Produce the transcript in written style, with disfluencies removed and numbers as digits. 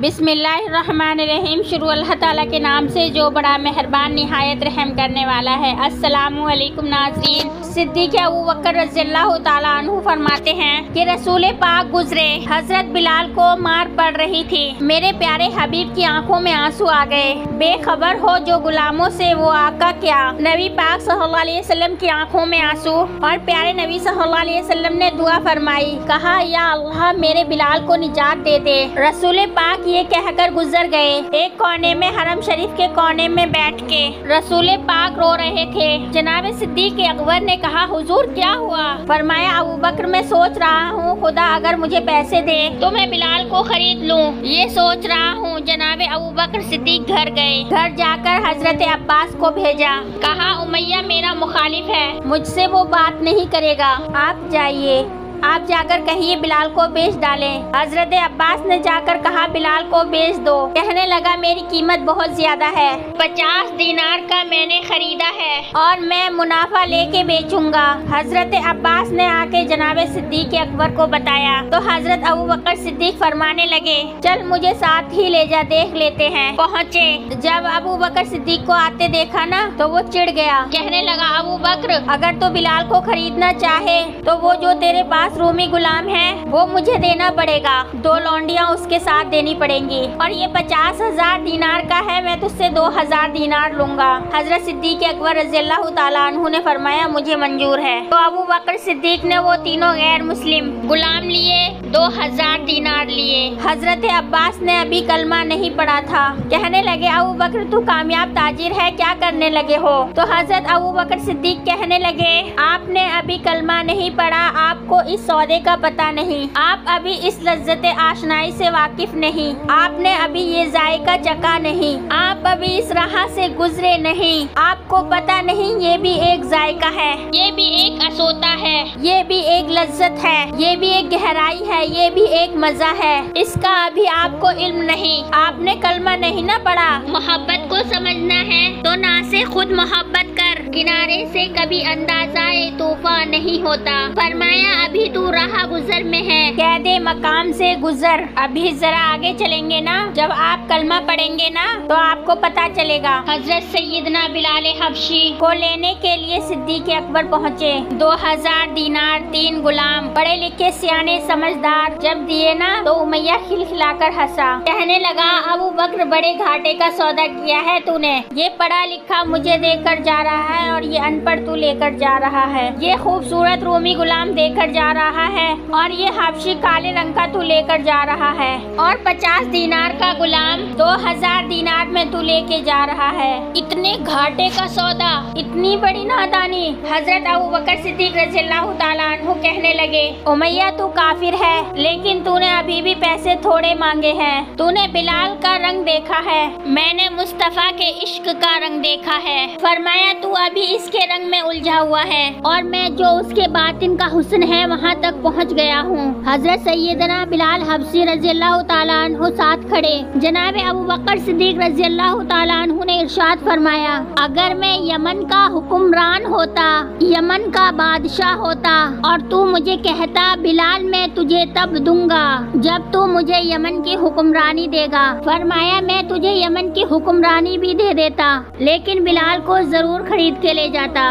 बिस्मिल्लाहिर्रहमानिर्रहीम। शुरू अल्लाह ताला के नाम से जो बड़ा मेहरबान निहायत रहम करने वाला है। अस्सलामु अलैकुम नाज़रीन। सिद्दीक़ अबू बकर रज़ियल्लाहु ताला अन्हु फरमाते हैं कि रसूल पाक गुजरे, हजरत बिलाल को मार पड़ रही थी। मेरे प्यारे हबीब की आंखों में आंसू आ गए। बेखबर हो जो गुलामों से वो आका क्या। नबी पाक सल्लल्लाहु अलैहि वसल्लम की आंखों में आंसू और प्यारे नबी सल्लल्लाहु अलैहि वसल्लम ने दुआ फरमाई। कहा, या अल्लाह मेरे बिलाल को निजात दे दे। रसूल पाक ये कहकर गुजर गए। एक कोने में हरम शरीफ के कोने में बैठ के रसूल पाक रो रहे थे। जनाब सिद्दीक़ अकबर ने कहा, हुजूर क्या हुआ? फरमाया, अबू बकर मैं सोच रहा हूँ खुदा अगर मुझे पैसे दे तो मैं बिलाल को खरीद लूँ, ये सोच रहा हूँ। जनाब अबू बकर सिद्दीक़ घर गए। घर जाकर हजरत अब्बास को भेजा। कहा, उमैया मेरा मुखालिफ है, मुझसे वो बात नहीं करेगा, आप जाइए, आप जाकर कहिए बिलाल को बेच डालें। हजरत अब्बास ने जाकर कहा, बिलाल को बेच दो। कहने लगा, मेरी कीमत बहुत ज्यादा है, 50 दीनार का मैंने खरीदा है और मैं मुनाफा लेके बेचूंगा। हजरत अब्बास ने आके जनाब सिद्दीक़ अकबर को बताया तो हजरत अबू बकर सिद्दीक़ फरमाने लगे, चल मुझे साथ ही ले जा, देख लेते हैं। पहुँचे। जब अबू बकर सिद्दीक़ को आते देखा ना तो वो चिढ़ गया। कहने लगा, अबू बकर अगर तो बिलाल को खरीदना चाहे तो वो जो तेरे पास रूमी गुलाम है वो मुझे देना पड़ेगा, 2 लौंडियां उसके साथ देनी पड़ेंगी और ये 50,000 दीनार का है, मैं तुझसे 2,000 दीनार लूंगा। हजरत सिद्दीक़ अकबर रज़ियल्लाहु ताला अन्हु ने फरमाया, मुझे मंजूर है। तो अबू बकर सिद्दीक़ ने वो तीनों गैर मुस्लिम गुलाम लिए, 2,000 दीनार लिए। हजरत अब्बास ने अभी कलमा नहीं पढ़ा था। कहने लगे, अबू बकर तू कामयाब ताजिर है, क्या करने लगे हो? तो हजरत अबू बकर सिद्दीक़ कहने लगे, आपने अभी कलमा नहीं पढ़ा, आपको इस सौदे का पता नहीं, आप अभी इस लज्जत आशनाई से वाकिफ नहीं, आपने अभी ये जायका चखा नहीं, आप अभी इस राह से गुजरे नहीं, आपको पता नहीं ये भी एक जायका है, ये भी एक असोता है, ये भी एक लज्जत है, ये भी एक गहराई है, ये भी एक मजा है, इसका अभी आपको इल्म नहीं, आपने कलमा नहीं ना पढ़ा। मोहब्बत को समझना है तो ना से खुद मोहब्बत कर, किनारे से कभी अंदाज़ाए तूफान नहीं होता। फरमाया, अभी तू राह गुजर में है, कैदे मकाम से गुजर। अभी जरा आगे चलेंगे ना, जब आप कलमा पढ़ेंगे ना तो आपको पता चलेगा। हजरत सैयदना बिलाल हबशी को लेने के लिए सिद्दीक़ अकबर पहुँचे। 2,000 दीनार, 3 गुलाम, पढ़े लिखे सियाने समझदार जब दिए ना तो उमैया खिलखिलाकर हंसा। कहने लगा, अबू बकर बड़े घाटे का सौदा किया है तूने, ये पढ़ा लिखा मुझे देकर जा रहा है और ये अनपढ़ तू लेकर जा रहा है, ये खूबसूरत रूमी गुलाम देकर जा रहा है और ये हबशी काले रंग का तू लेकर जा रहा है और 50 दीनार का गुलाम 2,000 दीनार में तू लेके जा रहा है। इतने घाटे का सौदा, इतनी बड़ी नादानी। हजरत अबू बकर सिद्दीक़ रज़ियल्लाहु ताला अन्हु कहने लगे, उमैया तू काफिर है, लेकिन तूने अभी भी पैसे थोड़े मांगे हैं। तूने बिलाल का रंग देखा है, मैंने मुस्तफ़ा के इश्क का रंग देखा है। फरमाया, तू अभी इसके रंग में उलझा हुआ है और मैं जो उसके बातिन का हुस्न है वहाँ तक पहुँच गया हूँ। हजरत सैयदना बिलाल हबशी रज़ियल्लाहु ताला अन्हु साथ खड़े। जनाब अबू बकर सिद्दीक़ रज़ियल्लाहु ताला अन्हु ने इरशाद फरमाया, अगर मैं यमन का हुक्मरान होता, यमन का बादशाह होता और तू मुझे कहता बिलाल मैं तुझे तब दूंगा जब तू मुझे यमन की हुक्मरानी देगा। फरमाया, मैं तुझे यमन की हुक्मरानी भी दे देता, लेकिन बिलाल को जरूर खरीद के ले जाता।